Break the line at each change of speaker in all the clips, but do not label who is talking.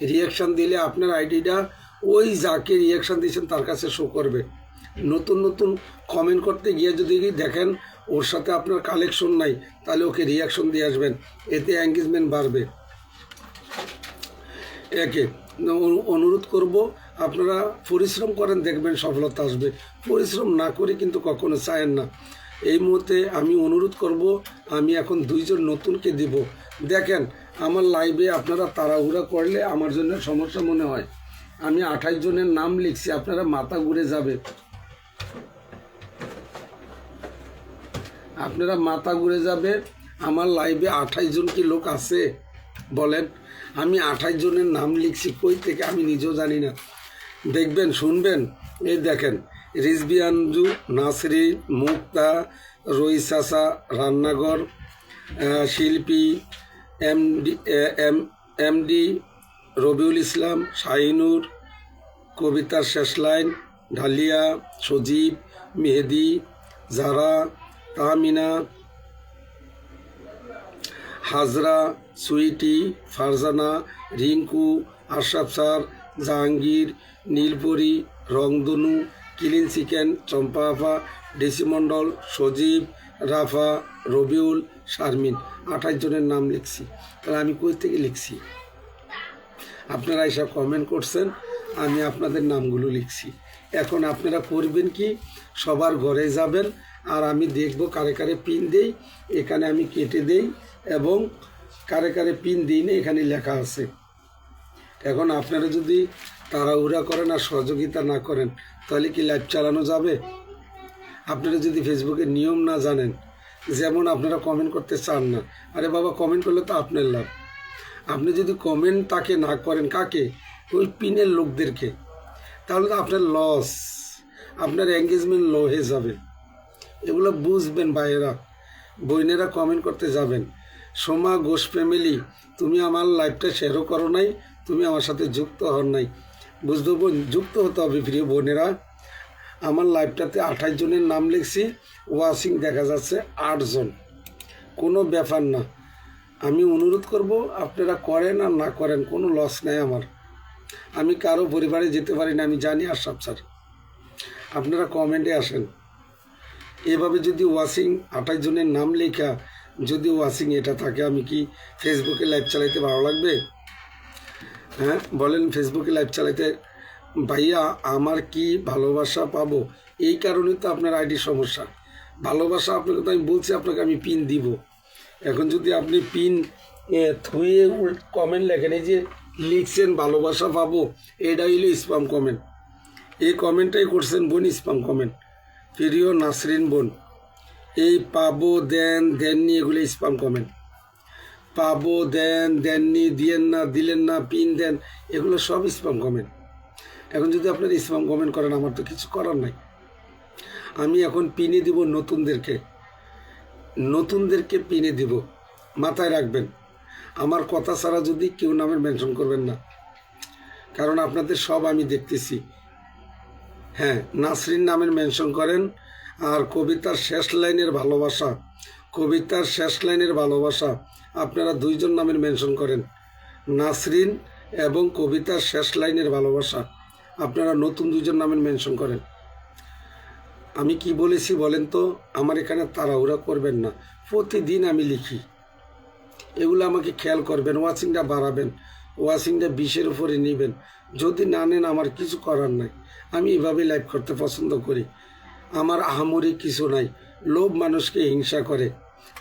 Reaction দিলে আপনার আইডিটা ওই যাকে রিয়াকশান দিয়েছেন তার কাছে শো করবে। নতুন নতুন কমেন্ট করতে গিয়ে যদি দেখেন ওর সাথে আপনার কালেকশন নাই, তাহলে ওকে রিয়াকশন দিয়ে আসবেন, এতে এঙ্গেজমেন্ট বাড়বে। একে অনুরোধ করব, আপনারা পরিশ্রম করেন, দেখবেন সফলতা আসবে। পরিশ্রম না করে কিন্তু কখনো চায়েন না। এই মুহূর্তে আমি অনুরোধ করব, আমি এখন 2 জন নতুনকে দিব। দেখেন আমার লাইভে আপনারা তাড়াহুড়া করলে আমার জন্য সমস্যা মনে হয়। আমি 28 জনের নাম লিখছি, আপনারা মাথা ঘুরে যাবে, আপনারা মাথা ঘুরে যাবে। আমার লাইভে 28 জন কি লোক আছে বলেন? আমি 28 জনের নাম লিখছি, কই থেকে আমি নিজেও জানি না। দেখবেন, শুনবেন। এই দেখেন, রিজবি আঞ্জু, নাসরি, মুক্তা, রইসাসা, রান্নাঘর, শিল্পী, এমডি, রবিউল ইসলাম, শাহিনুর, কবিতার শেষ লাইন, ঢালিয়া, সজীব, মেহেদি, জারা, তাহমিনা, হাজরা, সুইটি, ফারজানা, রিঙ্কু, আশরাফ স্যার, জাহাঙ্গীর, নীলপরি, রংধনু, ক্লিন চিকেন, চম্পা আফা, ডিসি মণ্ডল, সজীব, রাফা, রবিউল, শারমিন। 28 জনের নাম লিখছি। তাহলে আমি কই থেকে লিখছি? আপনারা এসব কমেন্ট করছেন, আমি আপনাদের নামগুলো লিখছি। এখন আপনারা করবেন কি, সবার ঘরে যাবেন, আর আমি দেখব কারে কারে পিন দেই, এখানে আমি কেটে দেই, এবং কারে কারে পিন দিই না এখানে লেখা আছে। এখন আপনারা যদি তাড়াহুড়া করেন আর সহযোগিতা না করেন, তাহলে কি লাইভ চালানো যাবে? আপনারা যদি ফেসবুকের নিয়ম না জানেন, যেমন আপনারা কমেন্ট করতে চান না, আরে বাবা কমেন্ট করলে তো আপনার লাভ। আপনি যদি কমেন্ট তাকে না করেন, কাকে? ওই পিনের লোকদেরকে, তাহলে তো আপনার লস, আপনার এঙ্গেজমেন্ট লো হয়ে যাবে। এগুলো বুঝবেন ভাইয়েরা, বোনেরা, কমেন্ট করতে যাবেন। সোমা ঘোষ ফ্যামিলি, তুমি আমার লাইভটা শেয়ারও করো নাই, তুমি আমার সাথে যুক্ত হন নাই। বুঝতে যুক্ত হতে হবে প্রিয় বোনেরা। আমার লাইভটাতে 28 জনের নাম লিখছি, ওয়াচিং দেখা যাচ্ছে 8 জন। কোনো ব্যাপার না। আমি অনুরোধ করব, আপনারা করেন আর না করেন, কোনো লস নেই আমার। আমি কারো পরিবারে যেতে পারি না, আমি জানি। আশরাফ স্যার, আপনারা কমেন্টে আসেন। এভাবে যদি ওয়াচিং 28 জনের নাম লেখা যদি ওয়াচিং এটা থাকে, আমি কি ফেসবুকে লাইভ চালাইতে ভালো লাগবে? হ্যাঁ বলেন, ফেসবুকে লাইভ চালাইতে ভাইয়া আমার কি ভালোবাসা পাবো? এই কারণে তো আপনার আইডি সমস্যা। ভালোবাসা আপনাকে তো আমি বলছি, আপনাকে আমি পিন দিব। এখন যদি আপনি পিন থুয়ে কমেন্ট লেখেন, এই যে লিখছেন ভালোবাসা পাবো, এটা হইলো স্প্যাম কমেন্ট। এই কমেন্টটাই করছেন বোন, স্প্যাম কমেন্ট। প্রিয় নাসরিন বোন, এই পাবো, দেন, দেননি, এগুলো স্প্যাম কমেন্ট। পাবো, দেন, দেননি, দিয়েন না, দিলেন না, পিন দেন, এগুলো সব স্প্যাম কমেন্ট। এখন যদি আপনারা স্প্যাম কমেন্ট করেন, আমার তো কিছু করার নাই। আমি এখন পিনে দিব নতুনদেরকে পিনে দিব। মাথায় রাখবেন, আমার কথা ছাড়া যদি কেউ নামের মেনশন করবেন না, কারণ আপনাদের সব আমি দেখতেছি। হ্যাঁ, নাসরিন নামের মেনশন করেন, আর কবিতার শেষ লাইনের ভালোবাসা, কবিতার শেষ লাইনের ভালোবাসা আপনারা 2 জন নামের মেনশন করেন, নাসরিন এবং কবিতার শেষ লাইনের ভালোবাসা আপনারা নতুন 2 জন নামের মেনশন করেন। আমি কি বলেছি বলেন তো? আমার এখানে তাড়াহুড়া করবেন না, প্রতিদিন আমি লিখি। এগুলো আমাকে খেয়াল করবেন, ওয়াচিংটা বাড়াবেন, ওয়াচিংটা 20-এর উপরে নেবেন। যদি না নেন, আমার কিছু করার নাই। আমি এভাবে লাইভ করতে পছন্দ করি। আমার আহামরি কিছু নাই। লোভ মানুষকে হিংসা করে।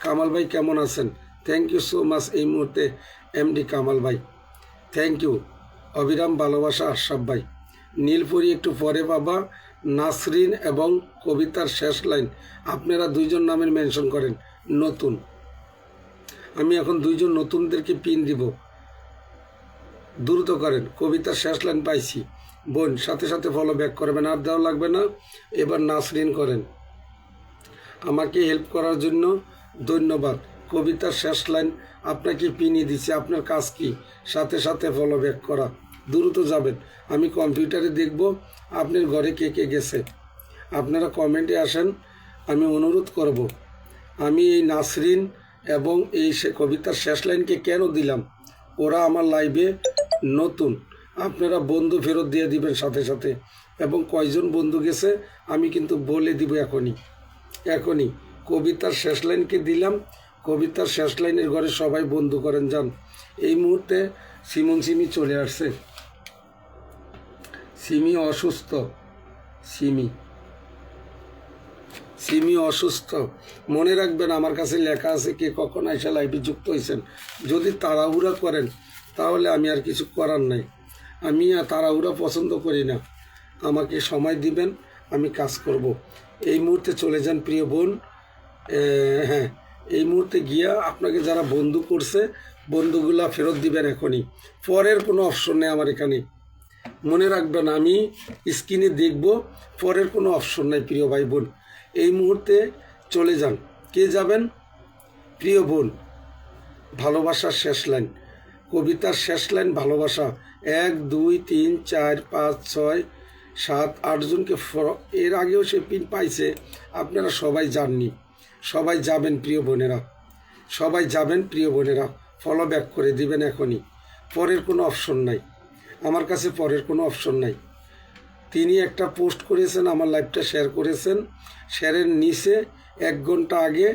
কামাল ভাই কেমন আছেন? Thank you so much. এই মুহূর্তে এমডি কামাল ভাই, থ্যাংক ইউ। অবিরাম ভালোবাসা আশরাফ ভাই। নীলপরি একটু পরে বাবা, নাসরিন এবং কবিতার শেষ লাইন আপনারা 2 জন নামের মেনশন করেন নতুন। আমি এখন 2 জন নতুনদেরকে পিন দিব, দ্রুত করেন। কবিতার শেষ লাইন পাইছি বোন, সাথে সাথে ফলো ব্যাক করবেন, আর দেওয়া লাগবে না। এবার নাসরিন করেন। আমাকে হেল্প করার জন্য ধন্যবাদ। কবিতার শেষ লাইন আপনাকে পিনিয়ে দিচ্ছি, আপনার কাজ কি? সাথে সাথে ফলো ব্যাক করা, দ্রুত যাবেন। আমি কম্পিউটারে দেখব আপনার ঘরে কে কে গেছে। আপনারা কমেন্টে আসেন, আমি অনুরোধ করব। আমি এই নাসরিন এবং এই কবিতার শেষ লাইনকে কেন দিলাম? ওরা আমার লাইভে নতুন, আপনারা বন্ধু ফেরত দিয়ে দিবেন সাথে সাথে, এবং কয়জন বন্ধু গেছে আমি কিন্তু বলে দিব এখনই। কবিতার শেষ লাইনকে দিলাম, কবিতার শেষ লাইনের ঘরে সবাই বন্ধু করেন যান। এই মুহূর্তে সিমি চলে আসছে। সিমি অসুস্থ, সিমি অসুস্থ। মনে রাখবেন আমার কাছে লেখা আছে কে কখন এসে লাইভে যুক্ত হয়েছেন। যদি তাড়াহুড়া করেন তাহলে আমি আর কিছু করার নাই। আমি আর তাড়াহুড়া পছন্দ করি না, আমাকে সময় দিবেন, আমি কাজ করব। এই মুহূর্তে চলে যান প্রিয় বোন। হ্যাঁ, এই মুহূর্তে গিয়া আপনাকে যারা বন্ধু করছে বন্ধুগুলা ফেরত দিবেন এখনই। পরের কোনো অপশন নেই আমার এখানে, মনে রাখবেন। আমি স্ক্রিনে দেখব, পরের কোনো অপশন নাই প্রিয় ভাই বোন। এই মুহূর্তে চলে যান। কে যাবেন? প্রিয় বোন, ভালোবাসার শেষ লাইন, কবিতার শেষ লাইন ভালোবাসা। 1 2 3 4 5 6 7 8 জনকে এর আগেও সে পিন পাইছে, আপনারা সবাই যাননি। সবাই যাবেন প্রিয় বোনেরা, সবাই যাবেন প্রিয় বোনেরা, ফলো ব্যাক করে দিবেন এখনই। পরের কোনো অপশন নাই আমার কাছে, পরের কোনো অপশন নাই। তিনি একটা পোস্ট করেছেন, আমার লাইভটা শেয়ার করেছেন, শেয়ারের নিচে 1 ঘন্টা আগে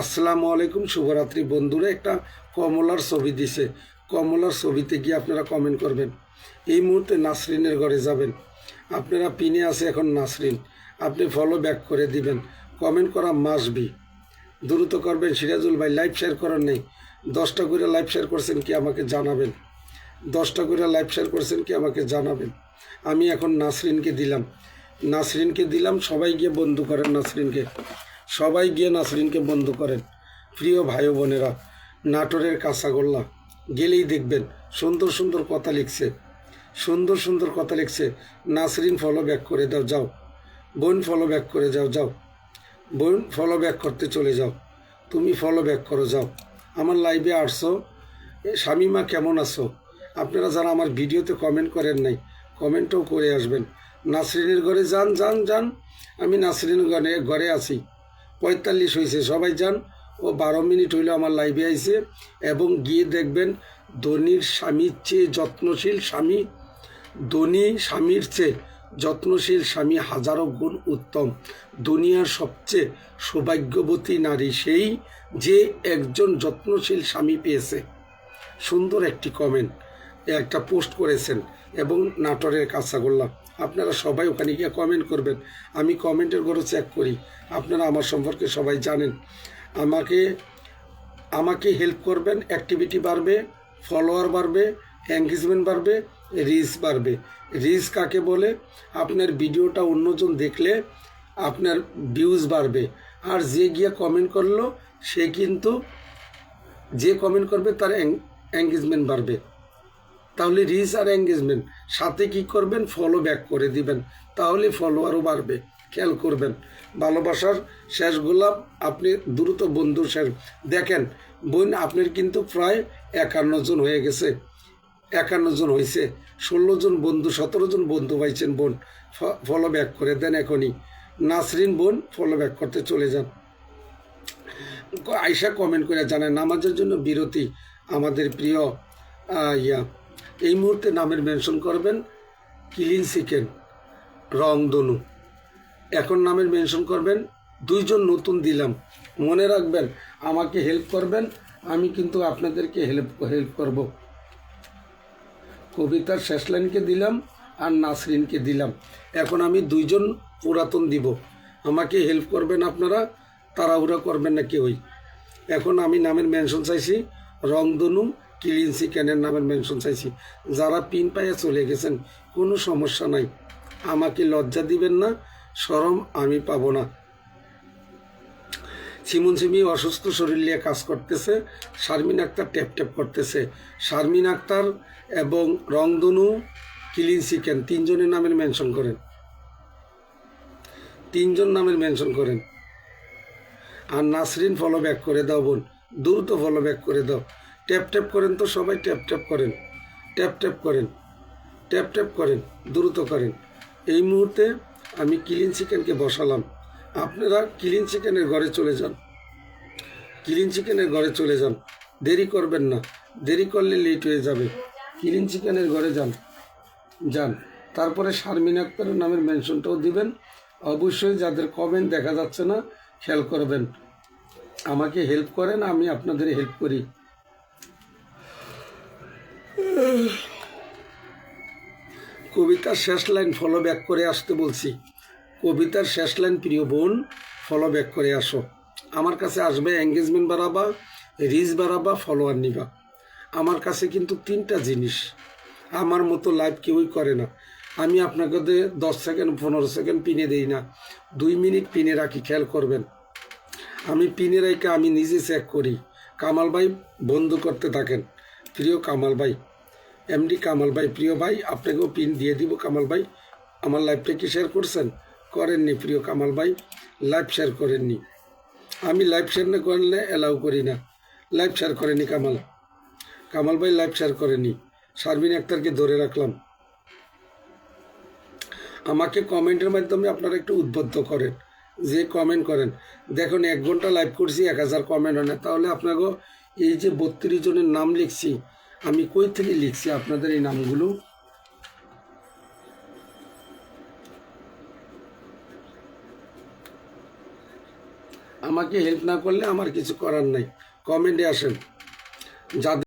আসসালামু আলাইকুম শুভরাত্রি বন্ধুরা একটা কমলার ছবি দিছে। কমলার ছবিতে গিয়ে আপনারা কমেন্ট করবেন। এই মুহূর্তে নাসরিনের ঘরে যাবেন, আপনারা পিনে আছে এখন নাসরিন, আপনি ফলো ব্যাক করে দিবেন। কমেন্ট করা মাস্ট বি, দ্রুত করবেন। সিরাজুল ভাই লাইভ শেয়ার করার নেই, 10টা করে লাইভ শেয়ার করছেন কি আমাকে জানাবেন। 10টা করে লাইভ শেয়ার করছেন কি আমাকে জানাবেন। আমি এখন নাসরিনকে দিলাম, সবাই গিয়ে বন্ধু করেন নাসরিনকে, সবাই গিয়ে নাসরিনকে বন্ধু করেন। প্রিয় ভাই বোনেরা, নাটোরের কাঁচাগোল্লা গেলেই দেখবেন সুন্দর সুন্দর কথা লিখছে, সুন্দর সুন্দর কথা লিখছে। নাসরিন ফলো ব্যাক করে দাও, যাও বোন, ফলো ব্যাক করে যাও বোন, ফলো ব্যাক করতে চলে যাও, তুমি ফলো ব্যাক করো, যাও। আমার লাইভে আসছো, শামিমা কেমন আছো? আপনারা যারা আমার ভিডিওতে কমেন্ট করেন নাই, কমেন্টও করে আসবেন। নাসরিনের ঘরে যান। আমি নাসরিনের ঘরে আছি, 45 হয়েছে, সবাই যান। ও 12 মিনিট হইলে আমার লাইভে আইছে। এবং গিয়ে দেখবেন ধনীর স্বামীর চেয়ে যত্নশীল স্বামী, ধনী স্বামীর চেয়ে যত্নশীল স্বামী হাজারো গুণ উত্তম। দুনিয়ার সবচেয়ে সৌভাগ্যবতী নারী সেই যে একজন যত্নশীল স্বামী পেয়েছে। সুন্দর একটি কমেন্ট, একটা পোস্ট করেছেন। এবং নাটোরের কাঁচাগোল্লা, আপনারা সবাই ওখানে গিয়ে কমেন্ট করবেন। আমি কমেন্টের ঘরে চেক করি, আপনারা আমার সম্পর্কে সবাই জানেন। আমাকে হেল্প করবেন, অ্যাক্টিভিটি বাড়বে, ফলোয়ার বাড়বে, এঙ্গেজমেন্ট বাড়বে, রিচ বাড়বে। রিচ কাকে বলে? আপনার ভিডিওটা অন্যজন দেখলে আপনার ভিউজ বাড়বে। আর যে গিয়ে কমেন্ট করলো সে কিন্তু, যে কমেন্ট করবে তার এঙ্গেজমেন্ট বাড়বে। তাহলে রিচ আর এঙ্গেজমেন্ট সাথে কি করবেন? ফলো ব্যাক করে দিবেন, তাহলে ফলোয়ারও বাড়বে। খেয়াল করবেন। ভালোবাসার শেষ গোলাপ, আপনি দ্রুত বন্ধুর শেষ দেখেন। বোন আপনার কিন্তু প্রায় 51 জন হয়ে গেছে, 51 জন হয়েছে। 16 জন বন্ধু, 17 জন বন্ধু পাইছেন। বোন ফলো ব্যাক করে দেন এখনই। নাসরিন বোন ফলো ব্যাক করতে চলে যান। আয়শা কমেন্ট করে জানায় নামাজের জন্য বিরতি। আমাদের প্রিয় এই মুহূর্তে নামের মেনশন করবেন ক্লিন চিকেন, রংধনু। এখন নামের মেনশন করবেন। 2 জন নতুন দিলাম, মনে রাখবেন আমাকে হেল্প করবেন, আমি কিন্তু আপনাদেরকে হেল্প করব। কবিতার শেষ লাইনকে দিলাম আর নাসরিনকে দিলাম। এখন আমি 2 জন পুরাতন দিব, আমাকে হেল্প করবেন আপনারা, তাড়াহুড়া করবেন না কেউই। এখন আমি নামের মেনশন চাইছি রংধনু, ক্লিন চিকেনের নামের মেনশন চাইছি। যারা পিন পাইয়া চলে গেছেন কোনো সমস্যা নাই, আমাকে লজ্জা দিবেন না, শরম আমি পাবো না। সিমি অসুস্থ শরীর নিয়ে কাজ করতেছে। শারমিন আক্তার ট্যাপ করতেছে। শারমিন আক্তার এবং রংধনু, ক্লিন চিকেন 3 জনের নামের মেনশন করেন, 3 জন নামের মেনশন করেন। আর নাসরিন ফলো ব্যাক করে দাও বোন, দ্রুত ফলো ব্যাক করে দাও। ট্যাপ করেন তো সবাই, ট্যাপ করেন, ট্যাপ করেন, দ্রুত করেন। এই মুহূর্তে আমি ক্লিন চিকেনকে বসালাম, আপনারা ক্লিন চিকেনের ঘরে চলে যান, ক্লিন চিকেনের ঘরে চলে যান। দেরি করবেন না, দেরি করলে লেট হয়ে যাবে। ক্লিন চিকেনের ঘরে যান যান তারপরে শারমিন আক্তারের নামের মেনশনটাও দিবেন। অবশ্যই যাদের কমেন্ট দেখা যাচ্ছে না খেয়াল করবেন, আমাকে হেল্প করেন, আমি আপনাদের হেল্প করি। কবিতার শেষ লাইন ফলো ব্যাক করে আসতে বলছি। কবিতার শেষ লাইন, প্রিয় বোন ফলো ব্যাক করে আসো। আমার কাছে আসবে এঙ্গেজমেন্ট বাড়াবা, রিচ বাড়াবা, ফলোয়ার নিবা। আমার কাছে কিন্তু 3টা জিনিস, আমার মতো লাইভ কেউই করে না। আমি আপনাকে 10 সেকেন্ড 15 সেকেন্ড পিনে দেই না, 2 মিনিট পিনে রাখি, খেয়াল করবেন। আমি পিনে রেখে আমি নিজে চেক করি। কামাল ভাই বন্ধ করতে থাকেন, প্রিয় কামাল ভাই, এমডি কামাল ভাই, প্রিয় ভাই আপনাকেও পিন দিয়ে দিব। কামাল ভাই আমার লাইভটা কি শেয়ার করছেন? করেননি প্রিয় কামাল ভাই, লাইভ শেয়ার করেননি। আমি লাইভ শেয়ার না করলে অ্যালাউ করি না। লাইভ শেয়ার করেনি কামাল ভাই লাইভ শেয়ার করেনি। শারমিন আক্তারকে ধরে রাখলাম। আমাকে কমেন্টের মাধ্যমে আপনারা একটু উদ্বুদ্ধ করেন, যে কমেন্ট করেন। দেখুন 1 ঘন্টা লাইভ করছি, 1000 কমেন্ট হয় না, তাহলে আপনাকে এই যে 32 জনের নাম লিখছি, আমি কই থেকে লিখছি আপনাদের এই নামগুলো? আমাকে হেল্প না করলে আমার কিছু করার নাই। কমেন্টে আসেন যাদের